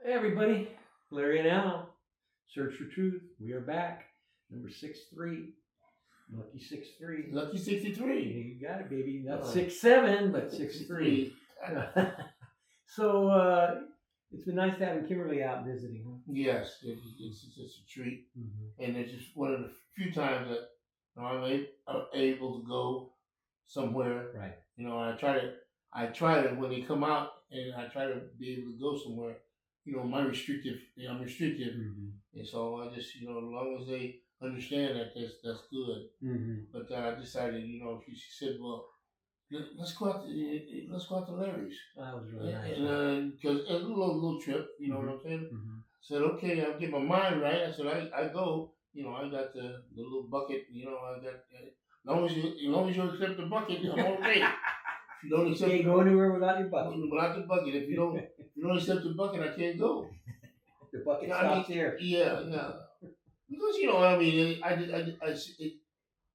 Hey everybody, Larry and Al, Search for Truth. We are back. Number 6-3. Lucky 6-3. Lucky 63. You got it, baby. Not 6-7, but 6-3. So it's been nice having Kimberly out visiting, huh? Yes, it's a treat. Mm-hmm. And it's just one of the few times that I'm able to go somewhere. Right. I try to when they come out, and I try to be able to go somewhere. I'm restricted, and so I just as long as they understand that, that's good. But I decided, she said, well, let's go out to Larry's. That was really nice. And because a little trip, you know what I'm saying. I said, okay, I'll get my mind right. I said, I go. I got the little bucket. I got as long as you accept the bucket, I'm okay. If you don't accept, you can't go anywhere without your bucket. Without the bucket, if you don't accept the bucket, I can't go. The bucket stops here. Yeah. Because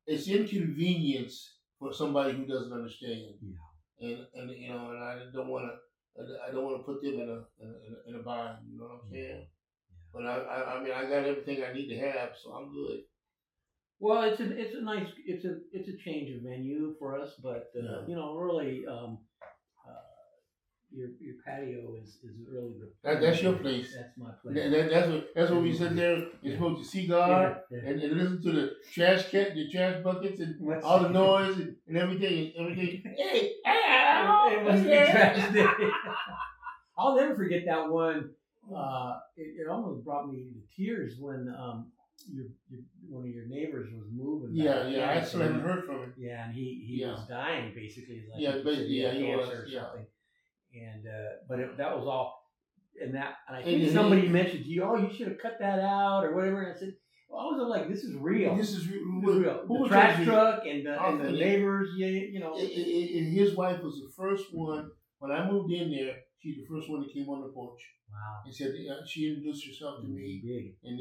it's inconvenience for somebody who doesn't understand. Yeah. And I don't want to put them in a bind. You know what I'm saying? Yeah. But I got everything I need to have, so I'm good. Well, it's a nice change of venue for us, but really, your patio is really that's your place. That's my place. That's what we sit there and smoke the cigar and listen to the trash buckets and all the noise and everything. Hey, I'll never forget that one. It almost brought me to tears when one of your neighbors was moving. Yeah. I still haven't heard from him. Yeah, and he was dying basically. Like he cancer was. Or something. And but that was all. And I think somebody mentioned to you, you should have cut that out or whatever. And I said, well, I was like, this is real. This is real. The trash truck and the neighbors. His wife was the first one when I moved in there. She's the first one that came on the porch. Wow. And said she introduced herself to me. Big. And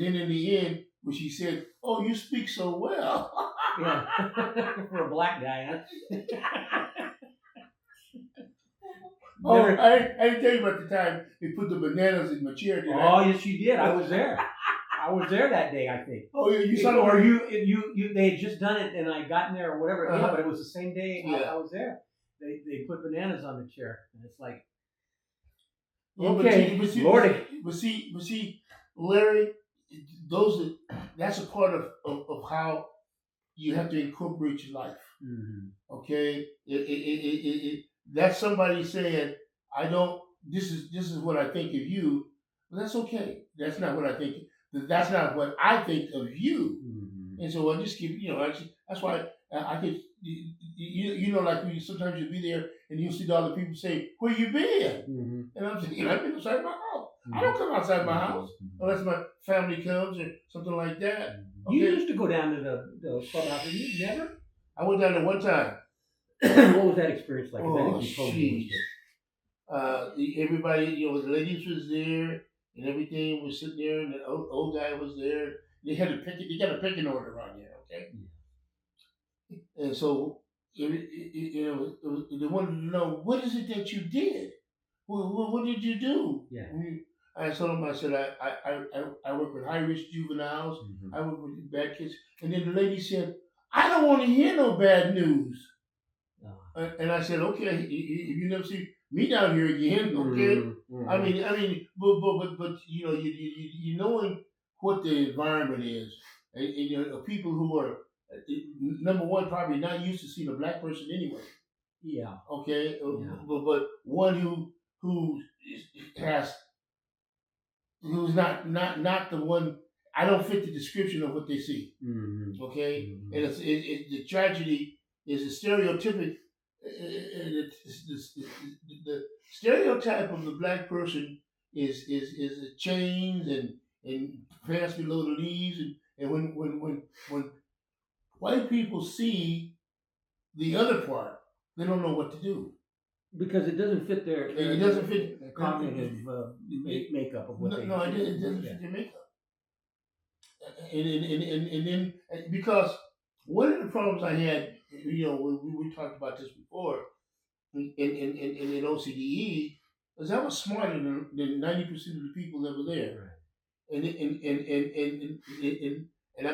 then in the end, when she said, "Oh, you speak so well." Yeah. For a black guy, huh? I didn't tell you about the time they put the bananas in my chair. Yes, you did. I was there. I was there that day, I think. Oh, yeah, you saw it. Or you they had just done it, and I got in there or whatever. Yeah, but it was the same day I was there. They put bananas on the chair, and it's like, okay, Lordy. But see, Larry, that's a part of how you have to incorporate your life. Mm-hmm. Okay, that's somebody saying, I don't. This is what I think of you. But that's okay. That's not what I think. That's not what I think of you. Mm-hmm. And so I just keep. That's why I could. Like sometimes you'll be there and you'll see the other people say, "Where you been?" Mm-hmm. And I'm saying, I've been outside my house. Mm-hmm. I don't come outside my house unless my family comes or something like that. Okay. You used to go down to the clubhouse. Did you never? I went down there one time. What was that experience like? Oh, jeez. Everybody, the ladies was there and everything was sitting there, and the old guy was there. They got a picking order around here, okay? Yeah. And so, they wanted to know, what is it that you did? What did you do? Yeah. I told them, I said, I work with high-risk juveniles. Mm-hmm. I work with bad kids. And then the lady said, I don't want to hear no bad news. And I said, okay, if you never see me down here again, okay. Mm-hmm. I mean, but you knowing what the environment is, and people who are number one probably not used to seeing a black person anyway. Yeah. Okay. Yeah. But one who's not the one. I don't fit the description of what they see. Mm-hmm. Okay. Mm-hmm. And it's the tragedy is a stereotypic. The stereotype of the black person is chains and pants below the knees, and when white people see the other part, they don't know what to do because it doesn't fit their cognitive makeup of what they do. No, it doesn't fit their makeup. And then because one of the problems I had, we talked about this before, in OCDE, because I was smarter than 90% of the people that were there,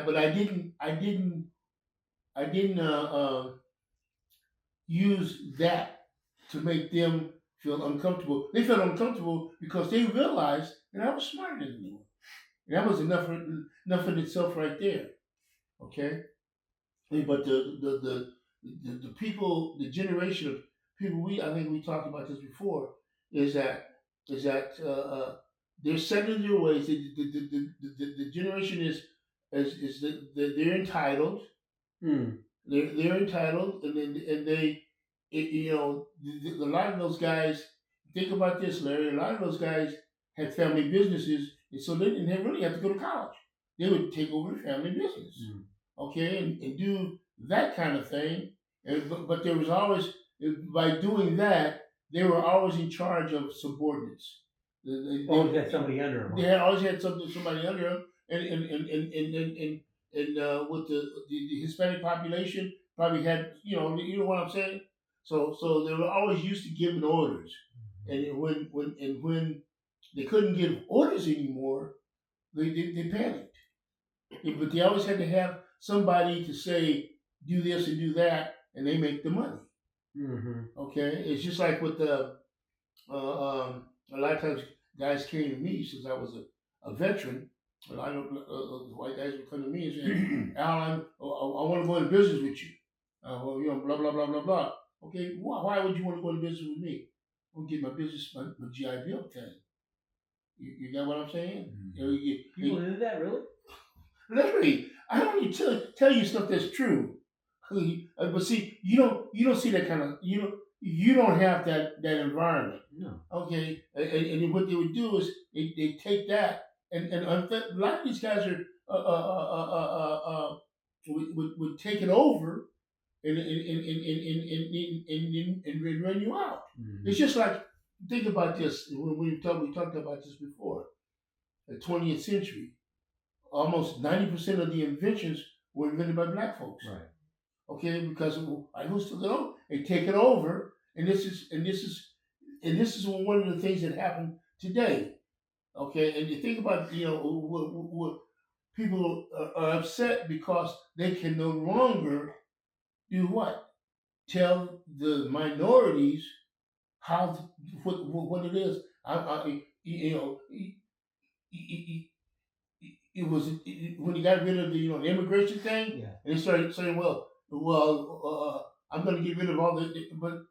but I didn't use that to make them feel uncomfortable. They felt uncomfortable because they realized that I was smarter than them. And that was enough in itself right there. Okay, but the people, the generation of people, I think we talked about this before, is that they're set in their ways. The generation is that they're entitled. Mm. They're entitled, and they, a lot of those guys. Think about this, Larry. A lot of those guys had family businesses, and so they didn't really have to go to college. They would take over the family business, okay, and do that kind of thing. But there was always, by doing that, they were always in charge of subordinates. Always had somebody under them. They had always had somebody under them, and with the Hispanic population probably had, you know what I'm saying. So they were always used to giving orders, and when they couldn't give orders anymore, they panicked. But they always had to have somebody to say, do this and do that, and they make the money. Mm-hmm. Okay, it's just like with the a lot of times guys came to me since I was a veteran. A lot of white guys would come to me and say, "Al, I want to go into business with you." Well, blah blah blah blah blah. Okay, why would you want to go into business with me? I'll get my business, my GI Bill thing. You got what I'm saying? Mm-hmm. People do that, really? Literally, I don't need to tell you stuff that's true. But see, you don't see that kind of, you don't have that environment. No. Okay, and what they would do is they take that and a lot of these guys are would take it over and run you out. Mm-hmm. It's just like, think about this. When we talked about this before. The 20th century, almost 90% of the inventions were invented by black folks. Right. Okay, because I used to go and take it over, and this is one of the things that happened today. Okay, and you think about, what people are upset because they can no longer do what? Tell the minorities what it is. It was when he got rid of the immigration thing, yeah. And he started saying, well, I'm going to get rid of all the, but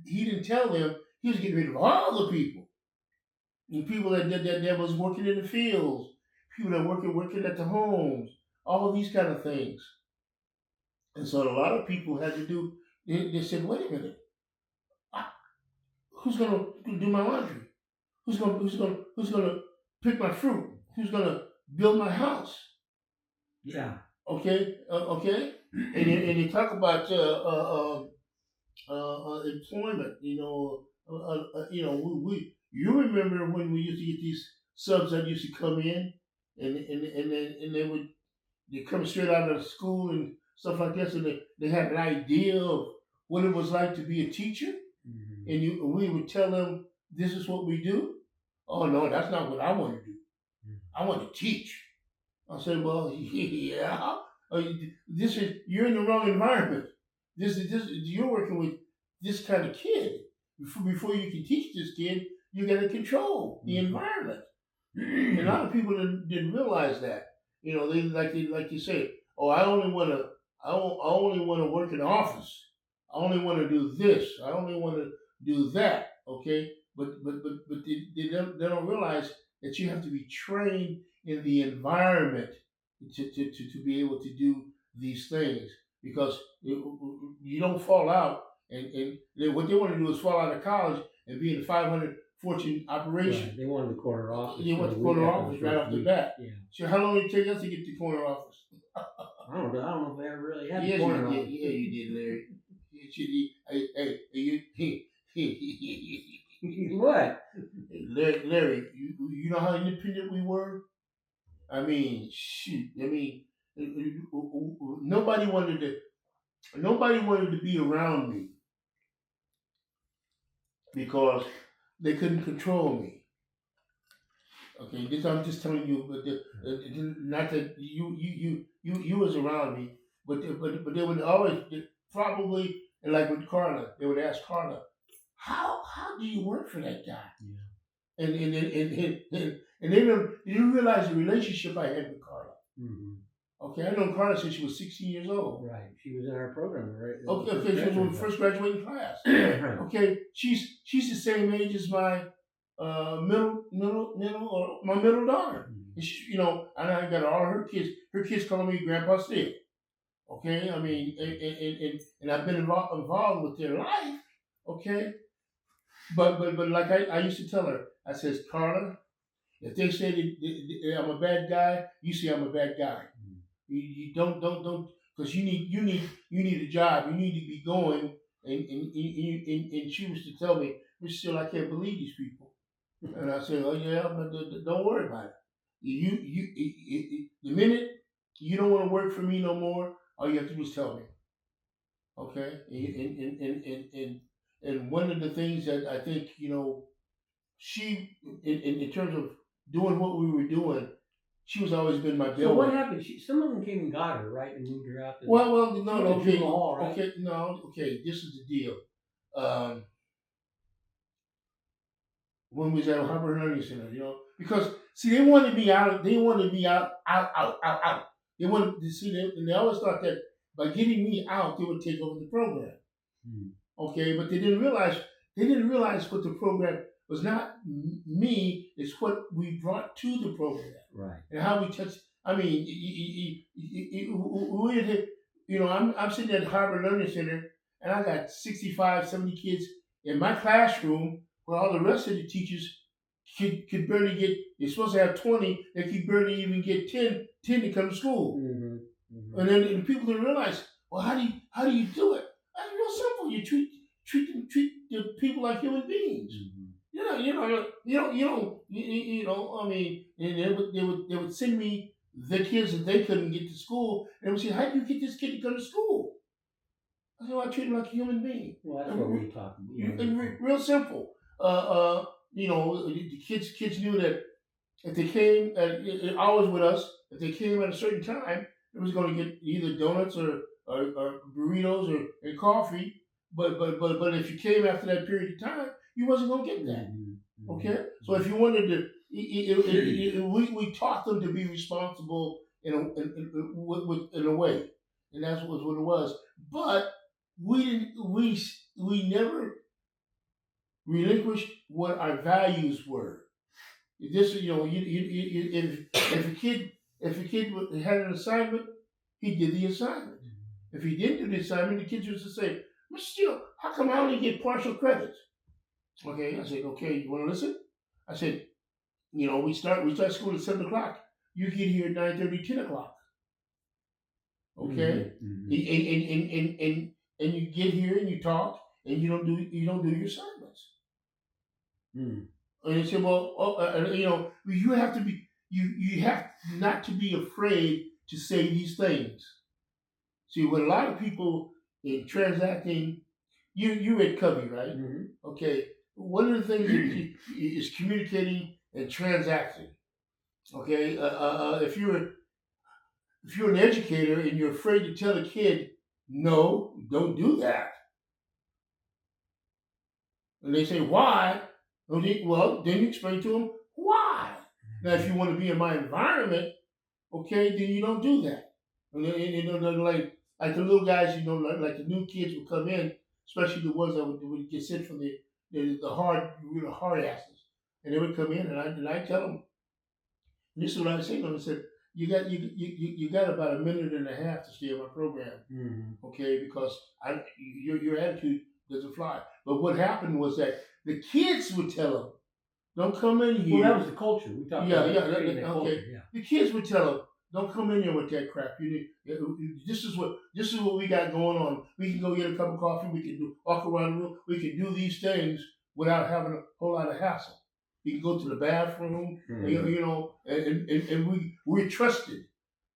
he didn't tell them he was getting rid of all the people, the people that was working in the fields, people that working at the homes, all of these kind of things. And so a lot of people had to do. They said, wait a minute, who's going to do my laundry? Who's going to pick my fruit? Who's going to build my house? Yeah. Okay. And you talk about employment. You remember when we used to get these subs that used to come in, and they come straight out of school and stuff like that, so they had an idea of what it was like to be a teacher, mm-hmm. And we would tell them, this is what we do. Oh no, that's not what I want to do. I want to teach. I said, well, yeah. You're in the wrong environment. You're working with this kind of kid. Before you can teach this kid, you got to control the environment. And a lot of people didn't realize that. They like you say, oh, I only want to work in the office. I only want to do this. I only want to do that. Okay, but they don't realize that you have to be trained in the environment to be able to do these things, because you don't fall out and what they want to do is fall out of college and be in a 500 Fortune operation. Right. They wanted the corner office. They want the corner office right off the bat. Yeah. So how long did it take us to get the corner office? I don't know if they ever really had the corner office. Yeah, you did, Larry. What? Larry, you know how independent we were? I mean, shoot. I mean, nobody wanted to be around me because they couldn't control me. Okay, this I'm just telling you, but not that you was around me, but they would always probably, and like with Carla, they would ask Carla, how do you work for that guy? Yeah. And they didn't realize the relationship I had with Carla. Mm-hmm. Okay, I known Carla since she was 16 years old. Right, she was in our program, right? Okay, she was in the first graduating class. Right. Okay, she's the same age as my middle or my middle daughter. Mm-hmm. And she, and I got all her kids. Her kids calling me Grandpa Steve. Okay, I mean, and I've been involved with their life. Okay, but like I used to tell her, I says, Carla, if they say that I'm a bad guy, you say I'm a bad guy. Mm-hmm. You don't because you need a job. You need to be going. And she was to tell me, Mr. Steele, I can't believe these people. And I said, oh yeah, but don't worry about it. The minute you don't want to work for me no more, all you have to do is tell me. Okay? And one of the things that I think, she, in terms of doing what we were doing, she was always been my bellwether. So what happened? Some of them came and got her, right, and moved her out. Okay, hall, right? Okay. This is the deal. When we was at Harbor Learning Center, because see, they wanted me out. They wanted me out. They wanted to see them, and they always thought that by getting me out, they would take over the program. Hmm. Okay, but they didn't realize what the program was not me. It's what we brought to the program, right? And how we touched. I mean, I'm sitting at Harbor Learning Center, and I got 65, 70 kids in my classroom, where all the rest of the teachers could barely get. They're supposed to have 20. They could barely even get 10 to come to school. Mm-hmm. Mm-hmm. And then people didn't realize. Well, how do you do it? It's real simple. You treat the people like human beings. Mm-hmm. I mean, and they would send me the kids that they couldn't get to school, and they would say, "How do you get this kid to come to school?" I said, "I treat him like a human being." Well, that's what we're talking about. Real simple. The kids knew that if they came always with us, if they came at a certain time, they was going to get either donuts or burritos or coffee. But if you came after that period of time, you wasn't going to get that. Mm-hmm. Okay, so if you wanted to, we taught them to be responsible in a way, and that's what it was. But we never relinquished what our values were. This, if a kid had an assignment, he did the assignment. If he didn't do the assignment, the kids used to say, "Mr. Steele, how come I only get partial credits?" Okay, I said, "Okay, you want to listen?" I said, we start school at 7:00. You get here at 9:30, 10 o'clock. Okay, mm-hmm. And you get here and you talk and you don't do your assignments. Mm. And they said, "Well, you have to be you have not to be afraid to say these things." See, with a lot of people in transacting, you read Covey, right? Mm-hmm. Okay, one of the things is communicating and transacting. Okay, if you're an educator and you're afraid to tell a kid, "No, don't do that," and they say, "Why?" Well, then you explain to them why. Now, if you want to be in my environment, okay, then you don't do that. And like the little guys, like the new kids would come in, especially the ones that would get sent from the hard asses, and they would come in, and I tell them, and this is what I say to them. I said, you got about a minute and a half to stay in my program, mm-hmm. Okay, because your attitude doesn't fly. But what happened was that the kids would tell them, "Don't come in here." Well, that was the culture. We talked about okay. Culture, yeah. The kids would tell them, "Don't come in here with that crap. This is what we got going on. We can go get a cup of coffee. We can walk around the room. We can do these things without having a whole lot of hassle. We can go to the bathroom, mm-hmm. and we're trusted.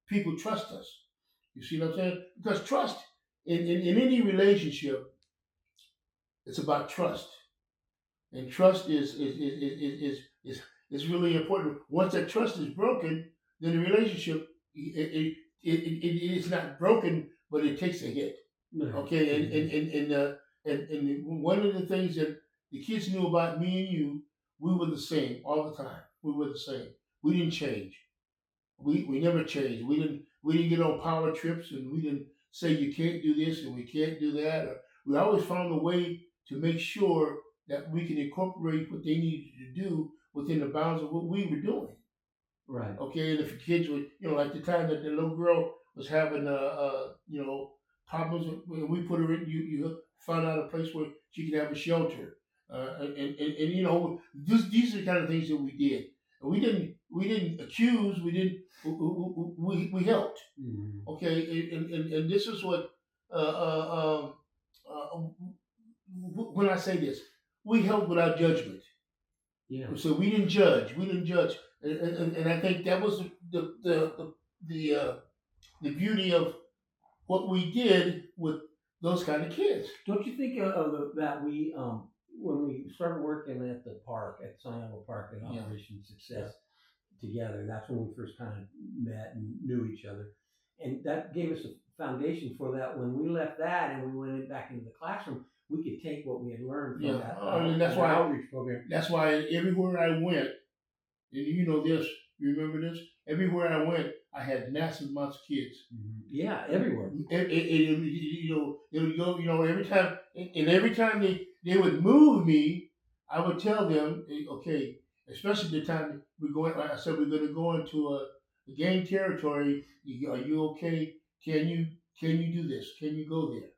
People trust us. You see what I'm saying? Because trust in any relationship, it's about trust. and trust is really important. Once that trust is broken, then the relationship it's not broken, but it takes a hit. Okay, and one of the things that the kids knew about me and you, we were the same all the time. We were the same. We didn't change. We never changed. We didn't get on power trips, and we didn't say you can't do this and we can't do that. Or, we always found a way to make sure that we can incorporate what they needed to do within the bounds of what we were doing. Right. Okay, and if the kids were, like the time that the little girl was having, problems, we put her in. You found out a place where she could have a shelter, and these are the kind of things that we did. And we didn't accuse. We helped. Mm-hmm. Okay, and this is what when I say this, we helped without judgment. Yeah. So we didn't judge. We didn't judge, and I think that was the beauty of what we did with those kind of kids. Don't you think that we when we started working at the park at Santiago Park at Operation Success together, that's when we first kind of met and knew each other, and that gave us a foundation for that. When we left that and we went back into the classroom, we could take what we had learned from that that's why outreach program. That's why everywhere I went, and you know this, you remember this? Everywhere I went, I had massive amounts of kids. Mm-hmm. Yeah, everywhere. It would go, every time they would move me, I would tell them, okay, especially the time we're going, like I said, we're going to go into a gang territory. Are you okay? Can you do this? Can you go there?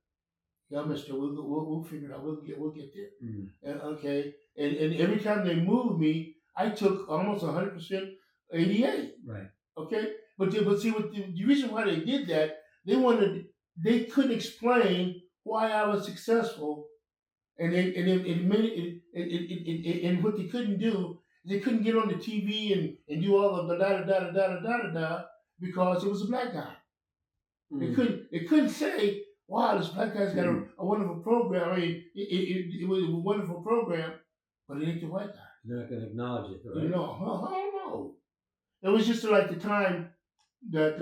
Yeah, Mister, we'll figure it out. We'll get there. Mm-hmm. Okay, and every time they moved me, I took almost 100% ADA. Right. Okay, but see, what the reason why they did that, they couldn't explain why I was successful, and what they couldn't do, they couldn't get on the TV and do all of the da because it was a black guy. Mm-hmm. They couldn't say, wow, this black guy's got a wonderful program. I mean, it was a wonderful program, but it ain't the white guy. They're not going to acknowledge it, right? No, I don't know. It was just like the time that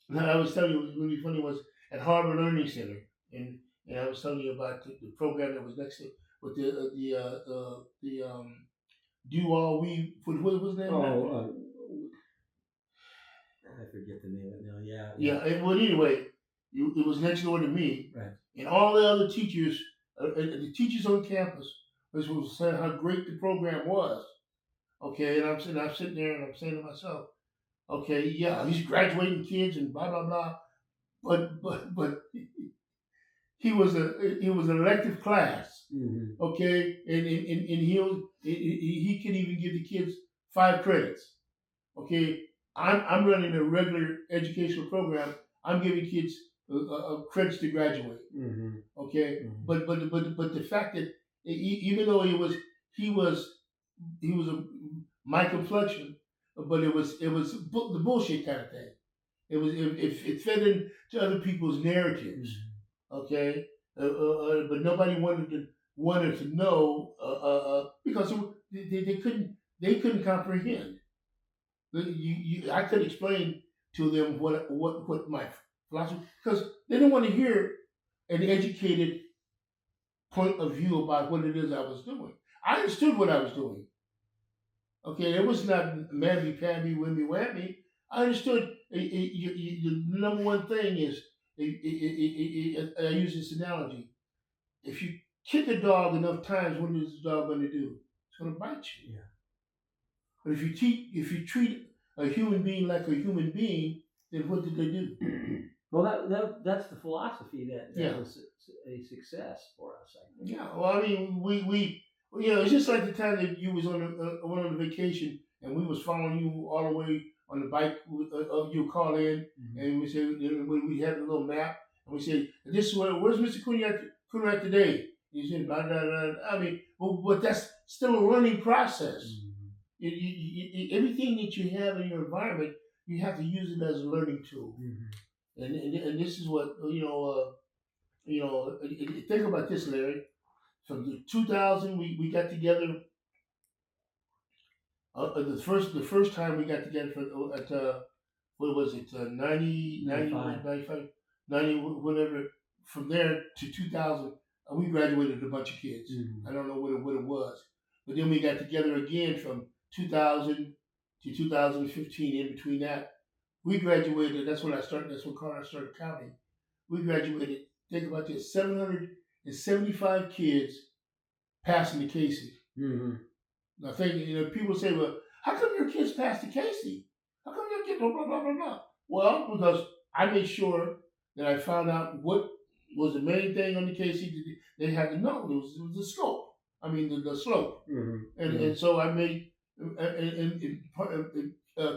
when I was telling you, it was really funny, was at Harvard Learning Center, and I was telling you about the program that was next to with the do all we what was the name? I forget the name of it now. Yeah. Yeah. Well, anyway, it was next door to me, right? And all the other teachers, the teachers on campus, was saying how great the program was. Okay, and I'm sitting there, and I'm saying to myself, okay, yeah, he's graduating kids and blah blah blah, but he was an elective class. Mm-hmm. Okay, and he can even give the kids 5 credits. Okay, I'm running a regular educational program. I'm giving kids credits to graduate. Mm-hmm. Okay, mm-hmm. but the fact that even though he was my complexion, but it was the bullshit kind of thing. It fed into other people's narratives. Mm-hmm. Okay, but nobody wanted to know because they couldn't comprehend. I couldn't explain to them what my philosophy, because they didn't want to hear an educated point of view about what it is I was doing. I understood what I was doing. Okay, it was not mamby pamby wimmy whammy. I understood the number one thing is I use this analogy. If you kick a dog enough times, what is the dog going to do? It's going to bite you. Yeah. But if you treat a human being like a human being, then what did they do? Well, that's the philosophy that was a success for us, I think. Yeah. Well, I mean, we it's just like the time that you was on a vacation and we was following you all the way on the bike. You call in, mm-hmm. and we said we had a little map, and we said, "This is where's Mr. Cunha today?" You said, blah, blah, blah. I mean, but that's still a learning process. Mm-hmm. Everything that you have in your environment, you have to use it as a learning tool. Mm-hmm. And this is what think about this, Larry. From the 2000, we got together. The first time we got together at what was it, 90, 95. 95, 90, whatever. From there to 2000, we graduated a bunch of kids. I don't know what it was. But then we got together again from 2000 to 2015. In between that, we graduated. That's when Carter started counting. We graduated, think about this, 775 kids passing to Casey. Now, people say, well, how come your kids passed to Casey? How come your kids blah, blah, blah, blah, blah? Well, because I made sure that I found out what was the main thing on the Casey that they had to know. It was the scope. I mean, the slope. And so I made,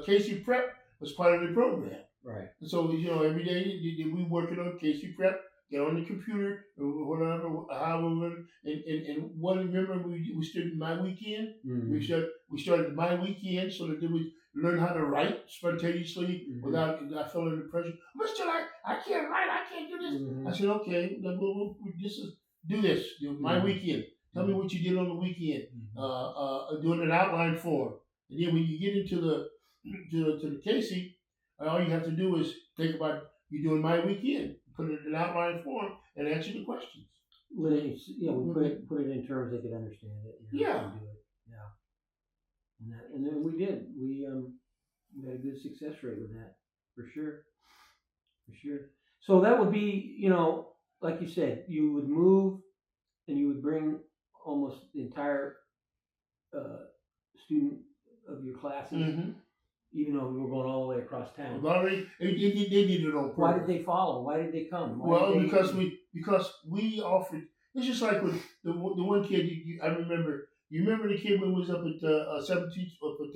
Casey Prep was part of the program. Right. And so, every day we working on Casey Prep, get on the computer, or whatever, however, and remember we started my weekend. We started my weekend so that they would learn how to write spontaneously without not feeling the pressure. Mister, I can't write, I can't do this. I said, okay, do this. My weekend. Tell me what you did on the weekend. Doing an outline form, and then when you get into the Casey, all you have to do is think about you doing my weekend. Put it in an outline form and answer the questions. Well, we put it in terms they could understand it. Yeah. Do it. Yeah. And then we did. We had a good success rate with that, for sure. So that would be, like you said, you would move and you would bring almost the entire student of your classes. Even though we were going all the way across town. They did it on purpose. Why did they follow? Why did they come? Because we offered. It's just like with the one kid. I remember. You remember the kid when we was up at 17th, up at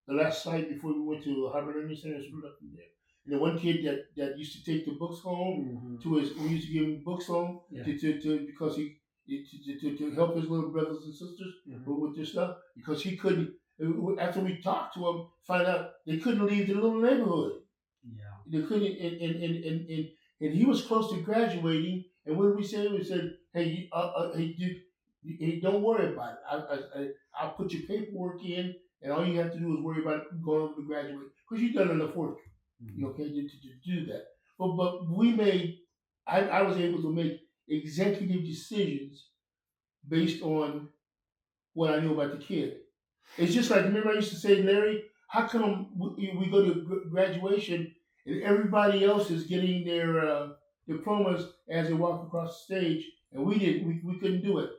the last site before we went to Harvard Learning Center and up in there. And the one kid that used to take the books home we used to give him books home because to help his little brothers and sisters with their stuff, because he couldn't. After we talked to him, find out they couldn't leave the little neighborhood. Yeah, they couldn't, and he was close to graduating. And what did we say? We said, "Hey, don't worry about it. I'll put your paperwork in, and all you have to do is worry about going over to graduate because you've done enough work. Okay, to do that. But we made. I was able to make executive decisions based on what I knew about the kid. It's just like, remember I used to say, Larry, how come we go to graduation and everybody else is getting their diplomas as they walk across the stage, and we didn't, we couldn't do it.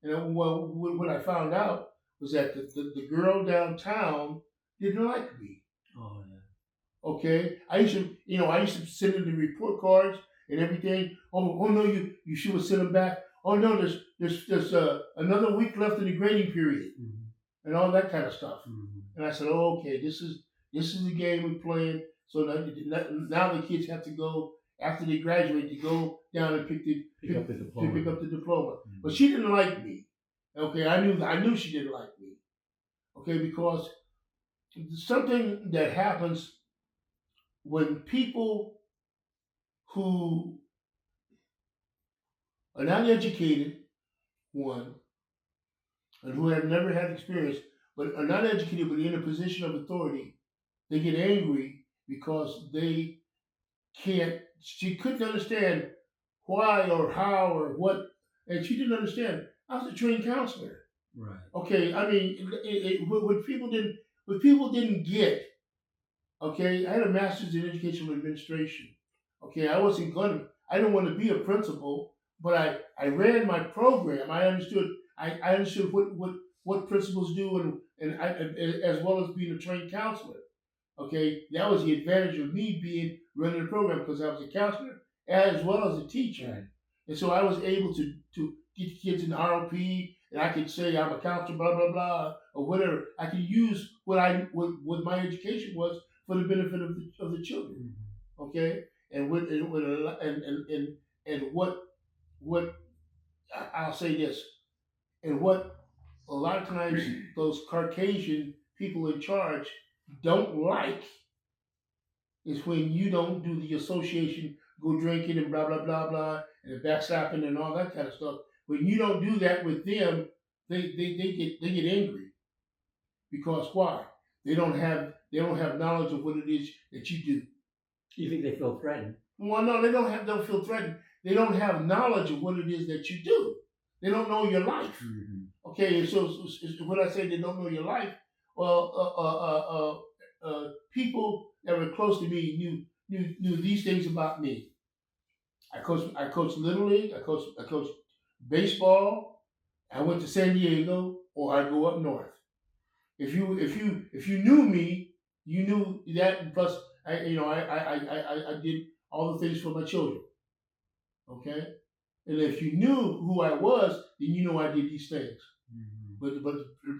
And what I found out was that the girl downtown didn't like me. Oh yeah. Okay, I used to send in the report cards and everything. Oh no, you should have sent them back. Oh no, there's another week left in the grading period. And all that kind of stuff. And I said, oh, okay, this is the game we're playing. So now the kids have to go, after they graduate, to go down and pick up the diploma. But she didn't like me. Okay, I knew she didn't like me. Okay, because something that happens when people who are not educated, one, and who have never had experience, but are not educated, but in a position of authority, they get angry because she couldn't understand why or how or what, and she didn't understand. I was a trained counselor. Right. Okay, I mean, what people didn't get, okay, I had a master's in educational administration. Okay, I didn't want to be a principal, but I ran my program. I understood what principals do, and I, as well as being a trained counselor. Okay, that was the advantage of me running the program, because I was a counselor as well as a teacher. Right. And so I was able to get the kids in the ROP, and I could say I'm a counselor, blah blah blah, or whatever. I could use what my education was for the benefit of the children. Okay, and what I'll say this. And what a lot of times those Caucasian people in charge don't like is when you don't do the association go drinking and blah blah blah blah and backslapping and all that kind of stuff. When you don't do that with them, they get angry because why? They don't have knowledge of what it is that you do. You think they feel threatened? Well, no, don't feel threatened. They don't have knowledge of what it is that you do. They don't know your life. Mm-hmm. Okay, and so when I say they don't know your life, well, people that were close to me knew these things about me. I coached Little League. I coached baseball. I went to San Diego, or I go up north. If you knew me, you knew that. And plus, I did all the things for my children. Okay, and if you knew who I was, then you know I did these things. Mm-hmm. But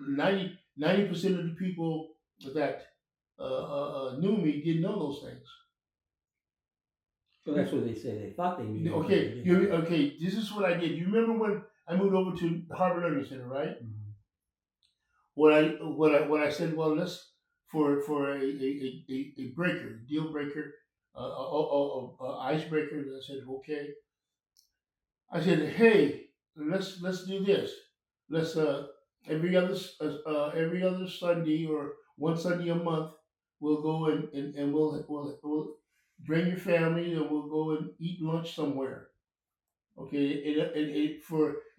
90% of the people that knew me didn't know those things. So that's what they say. They thought they knew. Okay. This is what I did. You remember when I moved over to Harvard Learning Center, right? Mm-hmm. What I said, well, let's for a breaker, deal breaker, icebreaker. And I said, okay. I said, hey, let's do this. Let's every other Sunday or one Sunday a month, we'll go and we'll bring your family and we'll go and eat lunch somewhere. Okay, it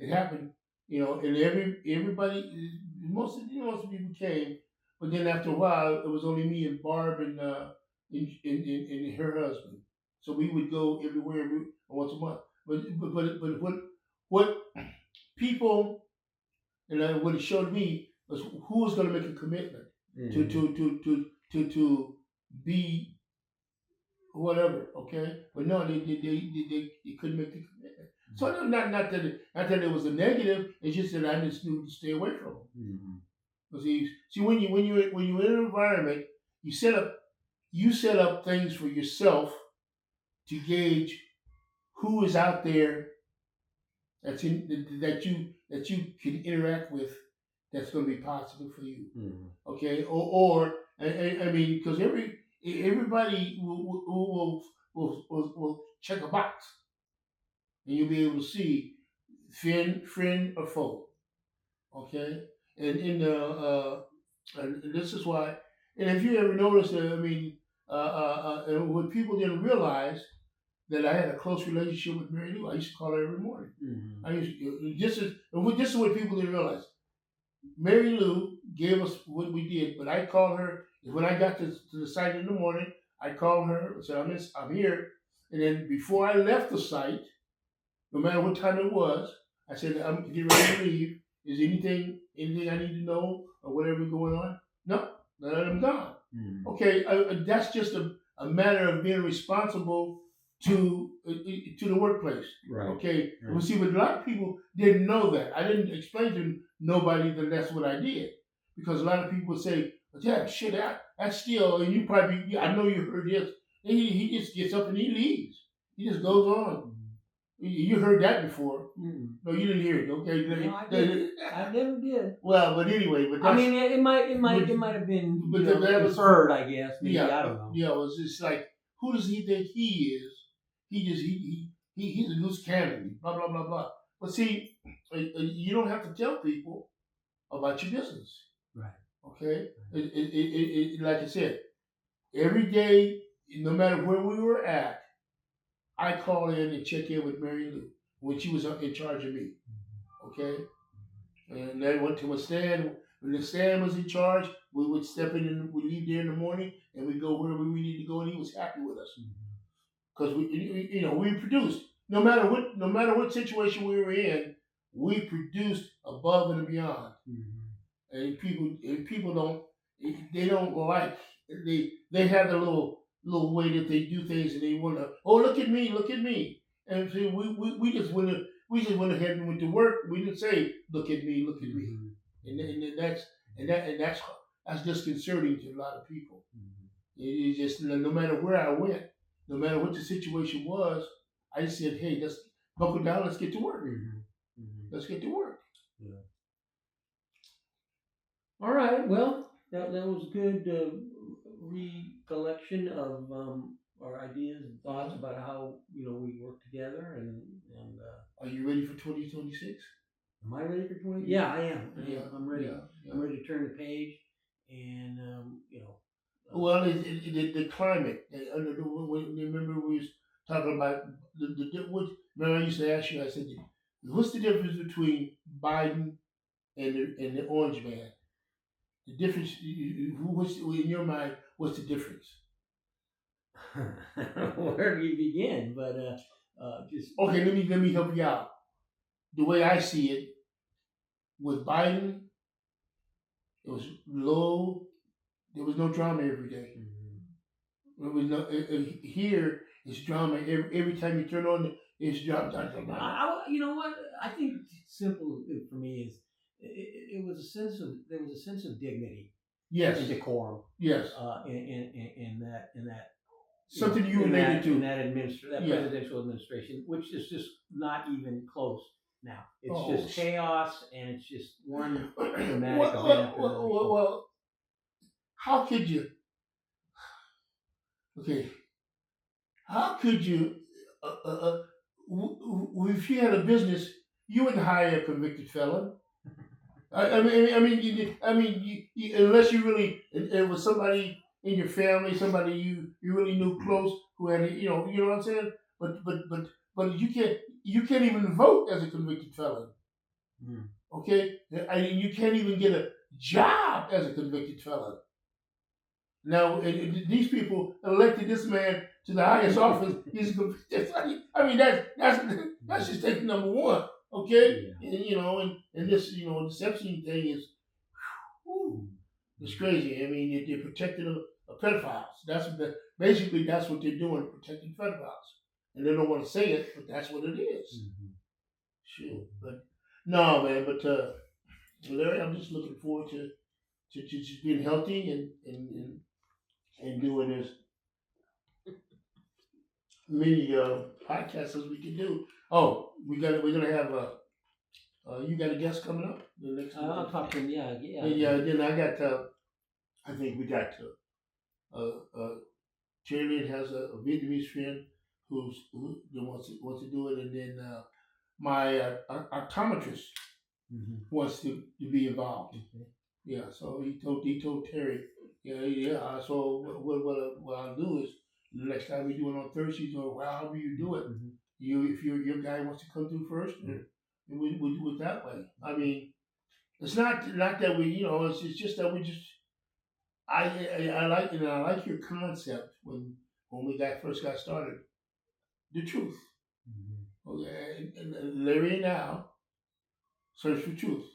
happened, and everybody, most of the people came, but then after a while, it was only me and Barb and her husband. So we would go everywhere once a month. But what people what it showed me was who was going to make a commitment to be whatever, okay? But no, they couldn't make the commitment. So not that it was a negative. It's just that I just knew to stay away from them. Mm-hmm. Because see when you're in an environment, you set up things for yourself to gauge who is out there that you can interact with that's going to be positive for you. Mm-hmm. Okay, or I mean, because everybody will check a box, and you'll be able to see friend or foe. Okay, and this is why. And if you ever notice, I mean, and what people didn't realize that I had a close relationship with Mary Lou. I used to call her every morning. Mm-hmm. I used to, this is what people didn't realize. Mary Lou gave us what we did, but I called her when I got to the site in the morning. I called her and said, I'm here. And then before I left the site, no matter what time it was, I said, I'm getting ready to leave. Is anything I need to know or whatever going on? No, I'm gone. Mm-hmm. Okay, that's just a matter of being responsible to the workplace. Right. Okay. Right. Well, see, but a lot of people didn't know that. I didn't explain to nobody that that's what I did, because a lot of people would say, "Yeah, shit, that's still." And you probably, I know you heard this. And he just gets up and he leaves. He just goes on. Mm-hmm. You heard that before. Mm-hmm. No, you didn't hear it. Okay. No, I didn't. I never did. Well, but anyway, but I mean, it might have been that was preferred, I guess. Maybe, yeah, I don't know. Yeah, it was just like, who does he think he is? He's a loose cannon. Blah blah blah blah. But see, you don't have to tell people about your business. Right. Okay. Like I said, every day, no matter where we were at, I call in and check in with Mary Lou when she was in charge of me. Okay. And then went to a stand. When the stand was in charge, we would step in and we leave there in the morning and we go wherever we need to go, and he was happy with us because we produced no matter what situation we were in, we produced above and beyond. Mm-hmm. And people don't like they have their little way that they do things, and they want to, oh, look at me, and see we just went ahead and went to work. We didn't say look at me, mm-hmm. and that's disconcerting to a lot of people. Mm-hmm. It's just no matter where I went, no matter what the situation was, I just said, hey, let's buckle down, let's get to work. Mm-hmm. Mm-hmm. Let's get to work. Yeah. All right. Well, that was good recollection of our ideas and thoughts about how we work together and. Are you ready for 2026? Am I ready for 20? Yeah, I am. Yeah, I'm ready. yeah. I'm ready to turn the page, and Well, the climate. Remember we was talking about what? Remember I used to ask you. I said, "What's the difference between Biden and the Orange Man?" The difference. What's in your mind? What's the difference? where do you begin? But just Okay, let me help you out. The way I see it, with Biden, it was low. There was no drama every day. There was no here. It's drama every time you turn on. It's drama. You know what? I think simple for me is it was a sense of there was a sense of dignity. Yes. And decorum. Yes. In that something you related to in that presidential administration, which is just not even close now. It's just chaos, and it's just one dramatic event after another. Well, how could you? Okay, how could you? If you had a business, you wouldn't hire a convicted felon. Unless you really, it was somebody in your family, somebody you really knew close who had, you know what I'm saying. But you can't even vote as a convicted felon. Okay, you can't even get a job as a convicted felon. Now, these people elected this man to the highest office. He's convicted. That's just taking number one. Okay, and this deception thing is, it's crazy. I mean, they're protecting pedophiles. Basically that's what they're doing, protecting pedophiles, and they don't want to say it, but that's what it is. Sure, but no, man. But Larry, I'm just looking forward to just being healthy and doing as many podcasts as we can do. Oh, we're gonna have you got a guest coming up the next. I'll talk to him. Yeah. Then I got. I think we got. Cheerlead has a Vietnamese friend who wants to do it, and then my optometrist wants to be involved. Yeah, so he told Terry. Yeah. So what I'll do is the next time we do it on Thursdays or however you do it, if your guy wants to come through first, we do it that way. I mean, it's not that we it's just that we just I like your concept when we first got started. The truth. Okay, and Larry now search for truth.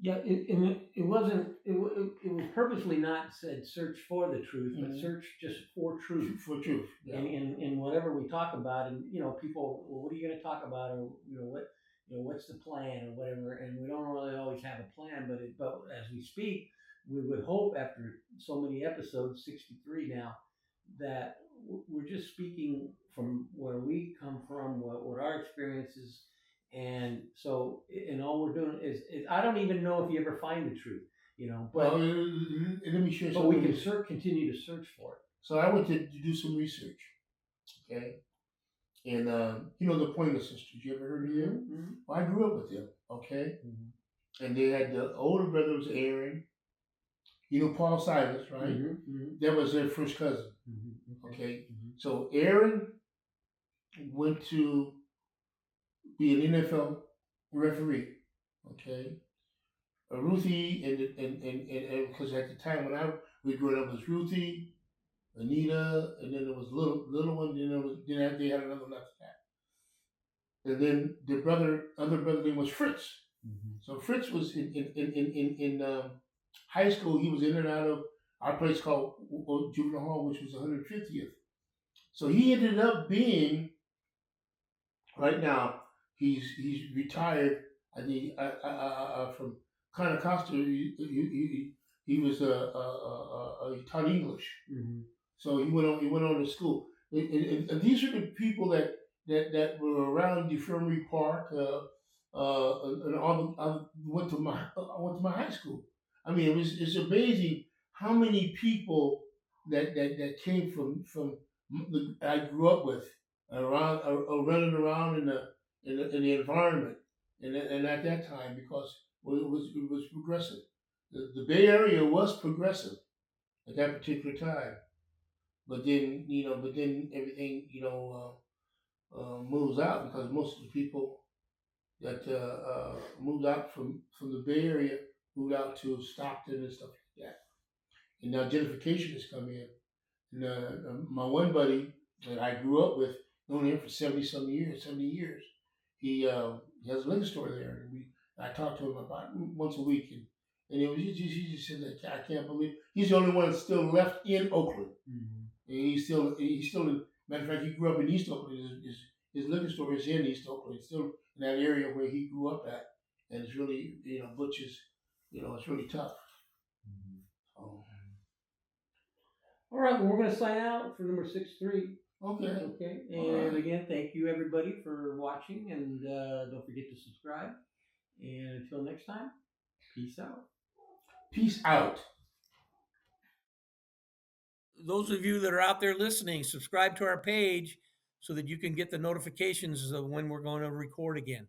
Yeah, it wasn't. It was purposely not said search for the truth, but search just for truth. For truth. Yeah. And in whatever we talk about, and people, well, what are you going to talk about, or what's the plan or whatever, and we don't really always have a plan, but as we speak, we would hope after so many episodes, 63 now, that we're just speaking from where we come from, what our experience is. And so, and all we're doing is I don't even know if you ever find the truth, but let me share something. But we can continue to search for it. So I went to do some research, okay? And the Pointer Sisters, you ever heard of them? Well, I grew up with them, okay? And they had the older brother was Aaron. Paul Silas, right? That was their first cousin. Okay. So Aaron went to be an NFL referee. Okay. Ruthie and because at the time when I was growing up, it was Ruthie, Anita, and then there was little one. Then they had another one after that. And then the other brother name was Fritz. So Fritz was in high school. He was in and out of our place called Juvenile Hall, which was 150th. So he ended up being, right now, he's retired. I think from Costa. He was he taught English. So he went on to school. And these are the people that were around Infirmary Park. And I went to my high school. I mean, it's amazing how many people that came from I grew up with, around running around in the environment, and at that time, because it was progressive. The Bay Area was progressive at that particular time, but then everything moves out, because most of the people that moved out from the Bay Area moved out to Stockton and stuff like that, and now gentrification has come in. And my one buddy that I grew up with, known him for 70 years. He has a liquor store there, and I talked to him about once a week, and he just said that I can't believe he's the only one that's still left in Oakland. Mm-hmm. And he's still in. Matter of fact, he grew up in East Oakland. His liquor store is in East Oakland. It's still in that area where he grew up at, and it's really Butch's. It's really tough. Mm-hmm. So, all right, well, we're going to sign out for number 63. Okay. Okay. And again, thank you everybody for watching, and don't forget to subscribe. And until next time, peace out. Peace out. Those of you that are out there listening, subscribe to our page so that you can get the notifications of when we're going to record again.